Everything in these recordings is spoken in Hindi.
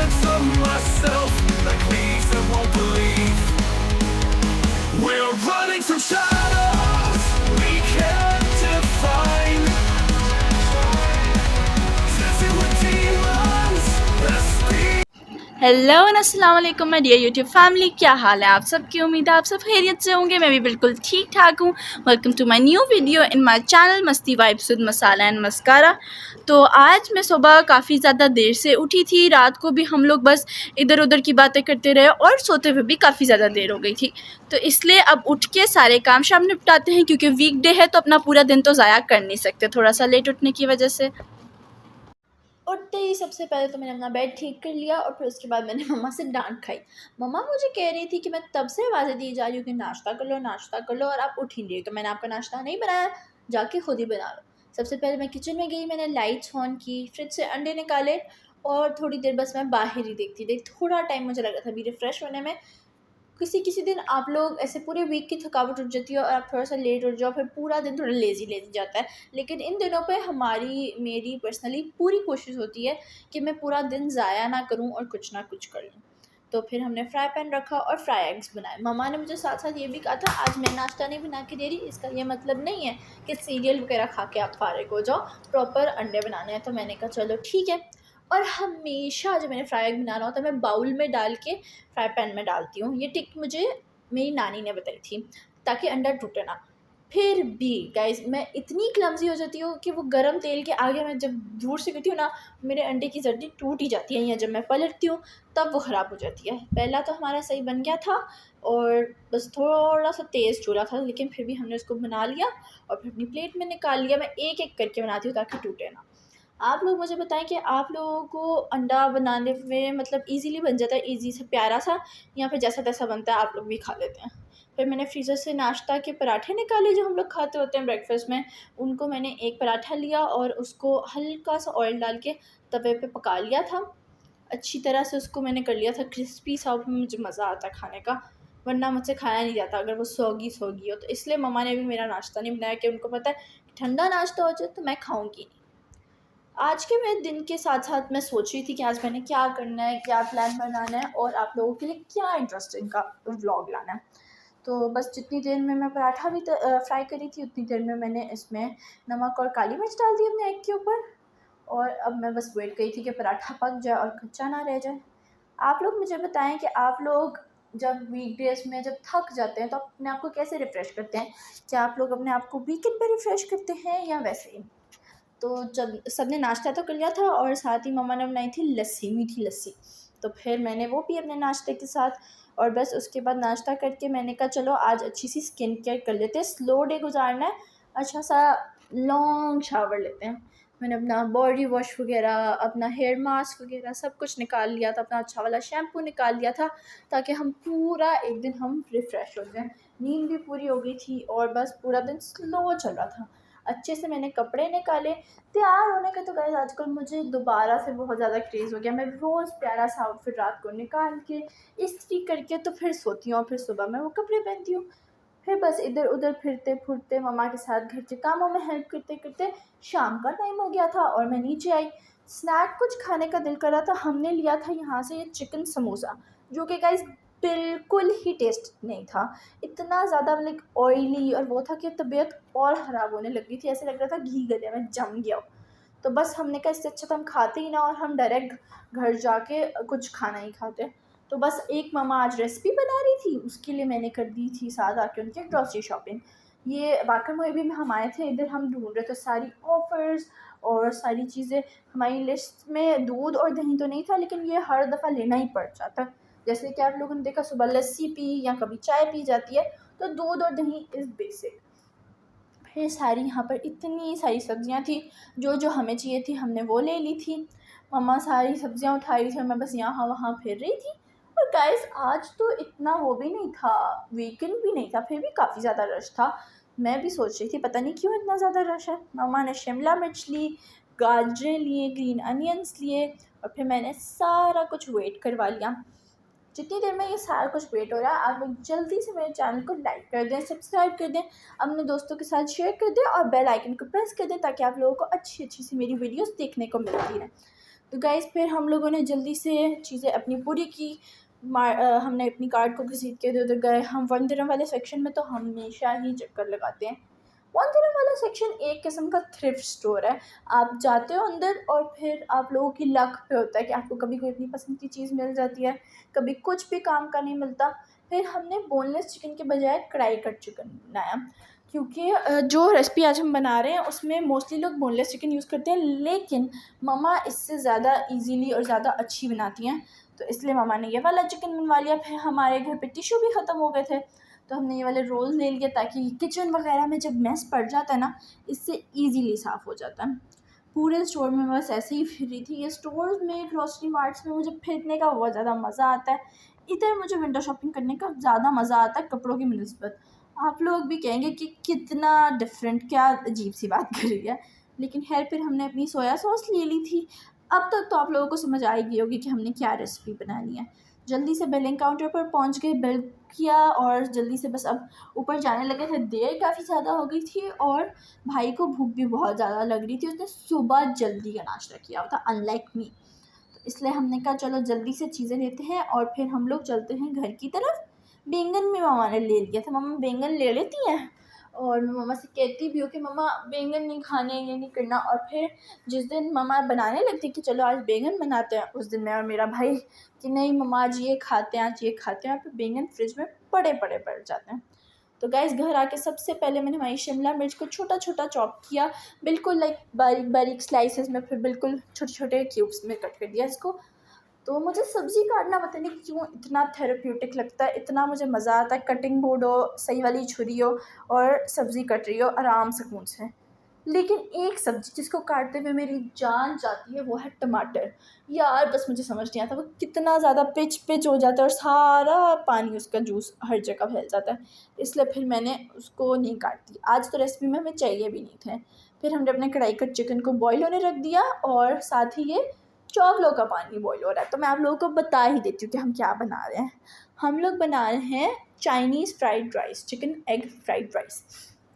Fragments of myself, like leaves that won't believe. We're running from shadows we can't define. Dancing with demons, let's be. Hello and अस्सलाम वालेकुम माय डियर यूट्यूब फैमिली, क्या हाल है आप सबकी। उम्मीद है आप सब खैरियत से होंगे। मैं भी बिल्कुल ठीक ठाक हूँ। Welcome to my new video in my channel Masti vibes with masala and mascara. तो आज मैं सुबह काफ़ी ज़्यादा देर से उठी थी। रात को भी हम लोग बस इधर उधर की बातें करते रहे और सोते हुए भी काफ़ी ज़्यादा देर हो गई थी। तो इसलिए अब उठ के सारे काम शाम निपटाते हैं, क्योंकि वीकडे है तो अपना पूरा दिन तो ज़ाया कर नहीं सकते थोड़ा सा लेट उठने की वजह से। उठते ही सबसे पहले तो मैंने अपना बेड ठीक कर लिया और फिर उसके बाद मैंने मम्मा से डांट खाई। मम्मा मुझे कह रही थी कि मैं तब से आवाज़ें दी जा रही हूँ कि नाश्ता कर लो नाश्ता कर लो, और आप उठ ही नहीं रही। तो मैंने आपका नाश्ता नहीं बनाया, जाके खुद ही बना लो। सबसे पहले मैं किचन में गई, मैंने लाइट्स ऑन की, फ्रिज से अंडे निकाले और थोड़ी देर बस मैं बाहर ही देखती रही। थोड़ा टाइम मुझे लग रहा था अभी रिफ़्रेश होने में। किसी किसी दिन आप लोग ऐसे पूरे वीक की थकावट उठ जाती है और आप थोड़ा-सा लेट उठ जाओ, फिर पूरा दिन थोड़ा लेज़ी जाता है। लेकिन इन दिनों पे मेरी पर्सनली पूरी कोशिश होती है कि मैं पूरा दिन ज़ाया ना करूँ और कुछ ना कुछ कर लूँ। तो फिर हमने फ्राई पैन रखा और फ्राई एग्स बनाए। मम्मा ने मुझे साथ-साथ ये भी कहा था, आज मैं नाश्ता नहीं बना के दे रही, इसका ये मतलब नहीं है कि सीरियल वगैरह खा के आप फ़ारिग हो जाओ, प्रॉपर अंडे बनाने हैं। तो मैंने कहा चलो ठीक है। और हमेशा जब मैंने फ्राई एग बनाना होता है, मैं बाउल में डाल के फ्राई पैन में डालती हूँ। ये टिक मुझे मेरी नानी ने बताई थी, ताकि अंडा टूटे ना। फिर भी गाइज़ मैं इतनी क्लमज़ी हो जाती हूँ कि वो गरम तेल के आगे मैं जब दूर से करती हूँ ना, मेरे अंडे की जल्दी टूट ही जाती है, या जब मैं पलटती हूँ तब वो ख़राब हो जाती है। पहला तो हमारा सही बन गया था और बस थोड़ा-सा तेज़ चूल्हा था, लेकिन फिर भी हमने उसको बना लिया और फिर अपनी प्लेट में निकाल लिया। मैं एक-एक करके बनाती हूँ ताकि टूटे ना। आप लोग मुझे बताएँ कि आप लोगों को अंडा बनाने में मतलब ईज़िली बन जाता है, ईज़ी से प्यारा-सा, या फिर जैसा-तैसा बनता है आप लोग भी खा लेते हैं? फिर मैंने फ्रीज़र से नाश्ता के पराठे निकाले जो हम लोग खाते होते हैं ब्रेकफ़ास्ट में। उनको मैंने एक पराठा लिया और उसको हल्का-सा ऑयल डाल के तवे पे पका लिया था। अच्छी तरह से उसको मैंने कर लिया था क्रिस्पी सा, मुझे मज़ा आता है खाने का, वरना मुझसे खाया नहीं जाता अगर वो सौगी-सौगी हो। तो इसलिए मम्मा ने भी मेरा नाश्ता नहीं बनाया, कि उनको पता है कि ठंडा नाश्ता हो जाए तो मैं खाऊँगी नहीं। आज के मेरे दिन के साथ-साथ मैं सोच रही थी कि आज मैंने क्या करना है, क्या प्लान बनाना है और आप लोगों के लिए क्या इंटरेस्टिंग का व्लॉग लाना है। तो बस जितनी देर में मैं पराठा भी फ्राई करी थी, उतनी देर में मैंने इसमें नमक और काली मिर्च डाल दी अपने एग के ऊपर, और अब मैं बस वेट कर रही थी कि पराठा पक जाए और कच्चा ना रह जाए। आप लोग मुझे बताएँ कि आप लोग जब वीकडेज़ में जब थक जाते हैं, तो अपने आप को कैसे रिफ़्रेश करते हैं? क्या आप लोग अपने आप को वीकेंड पे रिफ़्रेश करते हैं या वैसे ही? तो जब सबने नाश्ता तो कर लिया था और साथ ही मम्मा ने बनाई थी लस्सी, मीठी लस्सी। तो फिर मैंने वो पी अपने नाश्ते के साथ, और बस उसके बाद नाश्ता करके मैंने कहा चलो आज अच्छी-सी स्किन केयर कर लेते हैं, स्लो डे गुज़ारना है, अच्छा-सा लॉन्ग शावर लेते हैं। मैंने अपना बॉडी वॉश वग़ैरह, अपना हेयर मास्क वग़ैरह सब कुछ निकाल लिया था, अपना अच्छा वाला शैम्पू निकाल लिया था, ताकि हम पूरा एक दिन हम रिफ़्रेश हो जाएँ। नींद भी पूरी हो गई थी और बस पूरा दिन स्लो चल रहा था। अच्छे से मैंने कपड़े निकाले। तैयार होने का तो गाइस आजकल मुझे दोबारा से बहुत ज़्यादा क्रेज़ हो गया। मैं रोज़ प्यारा-सा आउटफिट रात को निकाल के इस्त्री करके तो फिर सोती हूँ और फिर सुबह मैं वो कपड़े पहनती हूँ। फिर बस इधर-उधर फिरते-फुरते मम्मा के साथ घर के कामों में हेल्प करते-करते शाम का टाइम हो गया था और मैं नीचे आई। स्नैक कुछ खाने का दिल कर रहा था, हमने लिया था यहाँ से ये चिकन समोसा, जो कि गाइस बिल्कुल ही टेस्ट नहीं था। इतना ज़्यादा लाइक ऑयली और वो था कि तबीयत और ख़राब होने लगी थी, ऐसे लग रहा था घी गले में जम गया हो। तो बस हमने कहा इससे अच्छा तो हम खाते ही ना और हम डायरेक्ट घर जाके कुछ खाना ही खाते। तो बस एक मम्मा आज रेसिपी बना रही थी, उसके लिए मैंने कर दी थी साथ आके उनके ग्रॉसरी शॉपिंग। ये वाक़ई में अभी हम आए थे इधर, हम ढूँढ रहे थे सारी ऑफ़र्स और सारी चीज़ें। हमारी लिस्ट में दूध और दही तो नहीं था, लेकिन ये हर दफ़ा लेना ही पड़ जाता है। जैसे कि आप लोगों ने देखा सुबह लस्सी पी या कभी चाय पी जाती है, तो दूध और दही इज़ बेसिक। फिर सारी यहाँ पर इतनी सारी सब्ज़ियाँ थी, जो हमें चाहिए थी हमने वो ले ली थी। मम्मा सारी सब्ज़ियाँ उठा रही थी और मैं बस यहाँ-वहाँ फिर रही थी। और गाइस आज तो इतना वो भी नहीं था, वीकेंड भी नहीं था, फिर भी काफ़ी ज़्यादा रश था। मैं भी सोच रही थी पता नहीं क्यों इतना ज़्यादा रश है। मम्मा ने शिमला मिर्च ली, गाजरें लिए, ग्रीन अनियंस लिए और फिर मैंने सारा कुछ वेट करवा लिया। जितनी देर में ये सारा कुछ वेट हो रहा है, आप लोग जल्दी से मेरे चैनल को लाइक कर दें, सब्सक्राइब कर दें, अपने दोस्तों के साथ शेयर कर दें और बेल आइकन को प्रेस कर दें, ताकि आप लोगों को अच्छी-अच्छी सी मेरी वीडियोस देखने को मिलती रहें। तो गाइस फिर हम लोगों ने जल्दी से चीज़ें अपनी पूरी की। हमने अपनी कार्ट को घसीट के इधर-उधर गए। हम 1 दिरहम वाले सेक्शन में तो हमेशा ही चक्कर लगाते हैं। 1 दिरहम वाला सेक्शन एक किस्म का थ्रिफ्ट स्टोर है। आप जाते हो अंदर और फिर आप लोगों की लक पे होता है कि आपको कभी कोई अपनी पसंद की चीज़ मिल जाती है, कभी कुछ भी काम का नहीं मिलता। फिर हमने बोनलेस चिकन के बजाय कढ़ाई कट चिकन बनाया, क्योंकि जो रेसिपी आज हम बना रहे हैं उसमें मोस्टली लोग बोनलेस चिकन यूज़ करते हैं, लेकिन मम्मा इससे ज़्यादा ईज़िली और ज़्यादा अच्छी बनाती हैं। तो इसलिए मम्मा ने ये वाला चिकन बनवा लिया। फिर हमारे घर पे टिश्यू भी ख़त्म हो गए थे, तो हमने ये वाले रोल्स ले लिए ताकि किचन वगैरह में जब मेस पड़ जाता है ना, इससे ईज़िली साफ़ हो जाता है। पूरे स्टोर में बस ऐसे ही फिर रही थी। ये स्टोर्स में, ग्रोसरी मार्ट्स में मुझे फिरने का बहुत ज़्यादा मज़ा आता है। इधर मुझे विंडो शॉपिंग करने का ज़्यादा मज़ा आता है कपड़ों की निस्बत। आप लोग भी कहेंगे कि कितना डिफरेंट, क्या अजीब सी बात कर रही है, लेकिन खैर फिर हमने अपनी सोया सॉस ले ली थी। अब तक तो आप लोगों को समझ आ ही गई होगी कि हमने क्या रेसिपी बनानी है। जल्दी से बिलिंग काउंटर पर पहुंच गए, बिल किया और जल्दी से बस अब ऊपर जाने लगे थे। देर काफ़ी ज़्यादा हो गई थी और भाई को भूख भी बहुत ज़्यादा लग रही थी। उसने सुबह जल्दी का नाश्ता किया हुआ था, अनलाइक मी। तो इसलिए हमने कहा चलो जल्दी से चीज़ें लेते हैं और फिर हम लोग चलते हैं घर की तरफ। बैंगन भी मम्मा ने ले लिया था। मम्मा बैंगन ले लेती हैं और मैं मम्मा से कहती भी हूँ कि मम्मा बैंगन नहीं खाने, ये नहीं करना। और फिर जिस दिन मम्मा बनाने लगती कि चलो आज बैंगन बनाते हैं, उस दिन मैं और मेरा भाई कि नहीं मम्मा आज ये खाते हैं, आज ये खाते हैं। और फिर बैंगन फ्रिज में पड़े पड़े पड़ जाते हैं। तो गाइस घर आके सबसे पहले मैंने हमारी शिमला मिर्च को छोटा छोटा चॉप किया, बिल्कुल लाइक बारीक बारीक स्लाइसेस में, फिर बिल्कुल छोटे छोटे क्यूब्स में कट कर दिया इसको। तो मुझे सब्ज़ी काटना पता नहीं क्यों इतना थेरेप्यूटिक लगता है, इतना मुझे मज़ा आता है। कटिंग बोर्ड हो, सही वाली छुरी हो और सब्ज़ी कट रही हो आराम सुकून से। लेकिन एक सब्ज़ी जिसको काटते हुए मेरी जान जाती है वो है टमाटर। यार बस मुझे समझ नहीं आता वो कितना ज़्यादा पिच पिच हो जाता है और सारा पानी उसका जूस हर जगह फैल जाता है। इसलिए फिर मैंने उसको नहीं काटती। आज तो रेसिपी में हमें चाहिए भी नहीं थे। फिर हमने अपने कढ़ाई कट चिकन को बॉईल होने रख दिया और साथ ही ये चावलों का पानी बॉईल हो रहा है। तो मैं आप लोगों को बता ही देती हूँ कि हम क्या बना रहे हैं। हम लोग बना रहे हैं Chinese fried rice, chicken egg fried rice.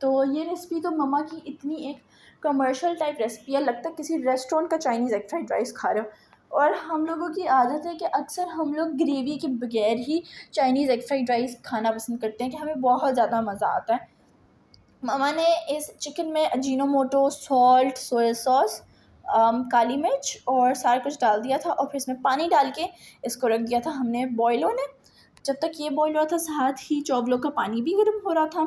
तो ये रेसिपी तो मम्मा की इतनी एक कमर्शियल टाइप रेसिपी है, लगता है किसी रेस्टोरेंट का चाइनीज़ एग फ्राइड राइस खा रहे हो। और हम लोगों की आदत है कि अक्सर हम लोग ग्रेवी के बगैर ही चाइनीज़ एग फ्राइड राइस खाना पसंद करते हैं, कि हमें बहुत ज़्यादा मज़ा आता है। मम्मा ने इस चिकन में अजीनोमोटो, सॉल्ट, सोया सॉस, काली मिर्च और सारा कुछ डाल दिया था और फिर इसमें पानी डाल के इसको रख दिया था हमने बॉईल होने। जब तक ये बॉईल हो रहा था साथ ही चावलों का पानी भी गर्म हो रहा था।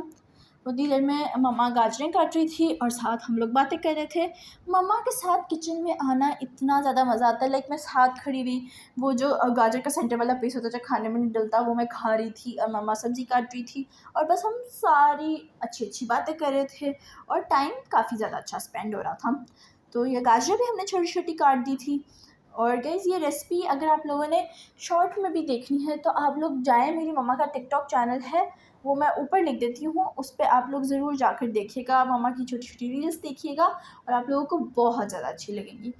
उतनी देर में मम्मा गाजरें काट रही थी और साथ हम लोग बातें कर रहे थे। मम्मा के साथ किचन में आना इतना ज़्यादा मज़ा आता है, लाइक मैं साथ खड़ी रही। वो जो गाजर का सेंटर वाला पीस होता है जो खाने में नहीं डलता, वो मैं खा रही थी और मम्मा सब्ज़ी काट रही थी और बस हम सारी अच्छी अच्छी बातें कर रहे थे और टाइम काफ़ी ज़्यादा अच्छा स्पेंड हो रहा था। तो ये गाजरें भी हमने छोटी छोटी काट दी थी। और गाइज़ ये रेसिपी अगर आप लोगों ने शॉर्ट में भी देखनी है तो आप लोग जाएँ, मेरी मम्मा का टिकटॉक चैनल है, वो मैं ऊपर लिख देती हूँ, उस पे आप लोग ज़रूर जाकर देखिएगा। मम्मा की छोटी छोटी रील्स देखिएगा और आप लोगों को बहुत ज़्यादा अच्छी लगेंगी।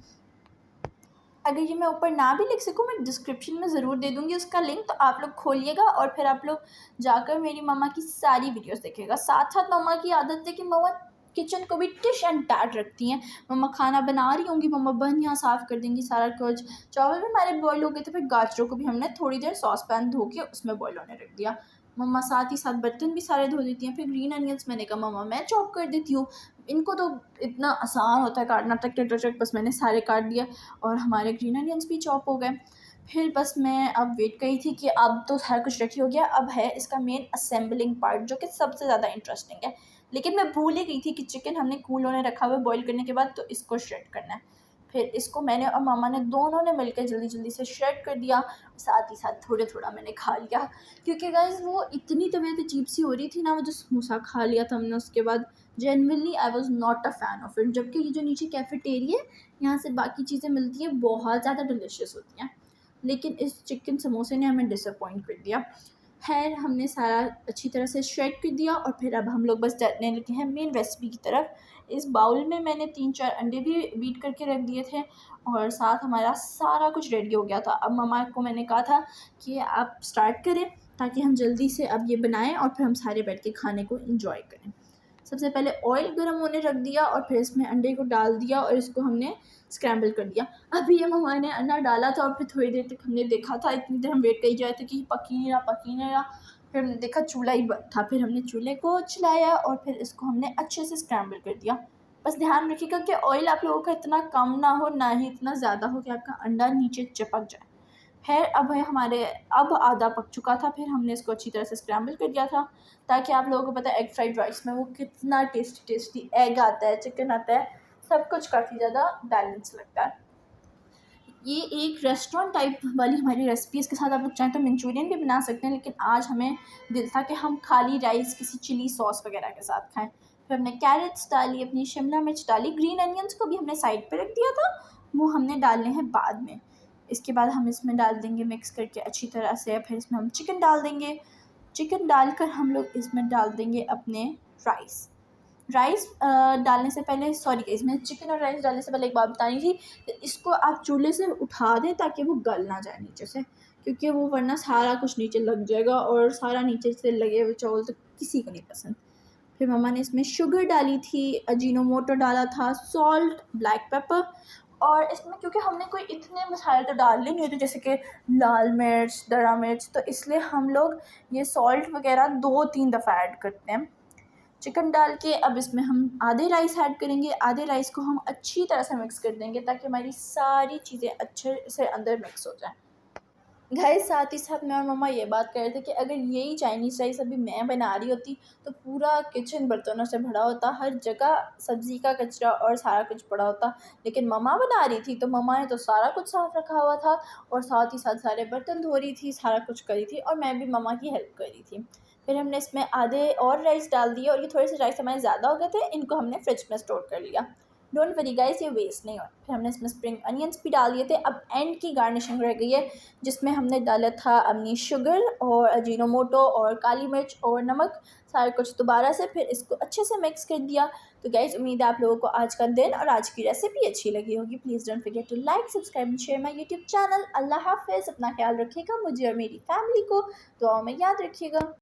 अगर ये मैं ऊपर ना भी लिख सकूँ, मैं डिस्क्रिप्शन में ज़रूर दे दूँगी उसका लिंक, तो आप लोग खोलिएगा और फिर आप लोग जाकर मेरी मम्मा की सारी वीडियोस देखिएगा। साथ साथ मम्मा की आदत है कि मम्मा किचन को भी टिश एंड टैट रखती हैं। मम्मा खाना बना रही होंगी, मम्मा बर्तन यहाँ साफ़ कर देंगी सारा कुछ। चावल भी हमारे बॉयल हो गए थे, फिर गाजरों को भी हमने थोड़ी देर सॉस पैन धो के उसमें बॉयल होने रख दिया। मम्मा साथ ही साथ बर्तन भी सारे धो देती हैं। फिर ग्रीन अनियंस मैंने कहा मम्मा मैं चॉप कर देती हूँ, इनको तो इतना आसान होता है काटना, टक टक टक टक, बस मैंने सारे काट दिया और हमारे ग्रीन अनियंस भी चॉप हो गए। फिर बस मैं अब वेट करी थी कि अब तो सारा कुछ रेडी हो गया, अब है इसका मेन असेंबलिंग पार्ट जो कि सबसे ज़्यादा इंटरेस्टिंग है। लेकिन मैं भूल ही गई थी कि चिकन हमने कूल होने रखा हुआ है बॉईल करने के बाद, तो इसको श्रेड करना है। फिर इसको मैंने और मामा ने दोनों ने मिलकर जल्दी जल्दी से श्रेड कर दिया। साथ ही साथ थोड़ा थोड़ा मैंने खा लिया, क्योंकि गाइस वो इतनी तबीयत अजीब सी हो रही थी ना, वो जो समोसा खा लिया था हमने उसके बाद, generally I was not a fan of it. जबकि ये जो नीचे कैफेटेरिया यहाँ से बाकी चीज़ें मिलती हैं बहुत ज़्यादा डिलीशियस होती हैं, लेकिन इस चिकन समोसे ने हमें डिसअपॉइंट कर दिया। खैर हमने सारा अच्छी तरह से श्रेड कर दिया और फिर अब हम लोग बस चलने लगे हैं मेन रेसिपी की तरफ। इस बाउल में मैंने 3-4 अंडे भी बीट करके रख दिए थे और साथ हमारा सारा कुछ रेडी हो गया था। अब मम्मा को मैंने कहा था कि आप स्टार्ट करें ताकि हम जल्दी से अब ये बनाएं और फिर हम सारे बैठ के खाने को एंजॉय करें। सबसे पहले ऑयल गर्म होने रख दिया और फिर इसमें अंडे को डाल दिया और इसको हमने स्क्रैम्बल कर दिया। अभी ये मम्मा ने अंडा डाला था और फिर थोड़ी देर तक हमने देखा था, इतनी देर हम वेट करी जा रहे थे कि पकी नहीं रहा। फिर हमने देखा चूल्हा ही बंद था, फिर हमने चूल्हे को चलाया और फिर इसको हमने अच्छे से स्क्रैम्बल कर दिया। बस ध्यान रखिएगा कि ऑयल आप लोगों का इतना कम ना हो, ना ही इतना ज़्यादा हो कि आपका अंडा नीचे चिपक जाए। खैर अब आधा पक चुका था, फिर हमने इसको अच्छी तरह से स्क्रैम्बल कर दिया था ताकि आप लोगों को पता है एग फ्राइड राइस में वो कितना टेस्टी एग आता है, चिकन आता है, सब कुछ काफ़ी ज़्यादा बैलेंस लगता है। ये एक रेस्टोरेंट टाइप वाली हमारी रेसिपी, इसके साथ आप लोग चाहें तो मंचूरियन भी बना सकते हैं, लेकिन आज हमें दिल था कि हम खाली राइस किसी चिली सॉस वगैरह के साथ खाएं। फिर हमने कैरेट्स डाली, अपनी शिमला मिर्च डाली, ग्रीन अनियंस को भी हमने साइड पे रख दिया था, वो हमने डालने हैं बाद में। इसके बाद हम इसमें डाल देंगे मिक्स करके अच्छी तरह से, फिर इसमें हम चिकन डाल देंगे। चिकन डालकर हम लोग इसमें डाल देंगे अपने राइस डालने से पहले इसमें चिकन और राइस डालने से पहले एक बात बतानी थी कि इसको आप चूल्हे से उठा दें ताकि वो गल ना जाए नीचे से, क्योंकि वो वरना सारा कुछ नीचे लग जाएगा और सारा नीचे से लगे हुए चावल तो किसी को नहीं पसंद। फिर मम्मा ने इसमें शुगर डाली थी, अजीनोमोटो डाला था, सॉल्ट, ब्लैक पेपर, और इसमें क्योंकि हमने कोई इतने मसाले तो डाल ही नहीं होते जैसे कि लाल मिर्च, दरा मिर्च, तो इसलिए हम लोग ये सॉल्ट वगैरह 2-3 दफ़ा ऐड करते हैं। चिकन डाल के अब इसमें हम आधे राइस ऐड करेंगे, आधे राइस को हम अच्छी तरह से मिक्स कर देंगे ताकि हमारी सारी चीज़ें अच्छे से अंदर मिक्स हो जाएं। गाइस साथ ही साथ मैं और मम्मा ये बात कर रहे थे कि अगर यही चाइनीज़ राइस अभी मैं बना रही होती तो पूरा किचन बर्तनों से भरा होता, हर जगह सब्ज़ी का कचरा और सारा कुछ पड़ा होता, लेकिन मम्मा बना रही थी तो मम्मा ने तो सारा कुछ साफ़ रखा हुआ था और साथ ही साथ सारे बर्तन धो रही थी, सारा कुछ करी थी और मैं भी मम्मा की हेल्प कर रही थी। फिर हमने इसमें आधे और राइस डाल दिए और ये थोड़े से राइस हमारे ज़्यादा हो गए थे, इनको हमने फ्रिज में स्टोर कर लिया। डोंट वरी गाइस, ये वेस्ट नहीं हुआ। फिर हमने इसमें स्प्रिंग अनियंस भी डाल दिए थे। अब एंड की गार्निशिंग रह गई है जिसमें हमने डाला था अपनी शुगर और अजीनोमोटो और काली मिर्च और नमक, सारा कुछ दोबारा से, फिर इसको अच्छे से मिक्स कर दिया। तो गाइस उम्मीद है आप लोगों को आज का दिन और आज की रेसिपी अच्छी लगी होगी। Please don't forget to like, subscribe and share my YouTube channel. अल्लाह हाफ़िज़, अपना ख्याल रखिएगा, मुझे और मेरी फैमिली को दुआओं में याद रखिएगा।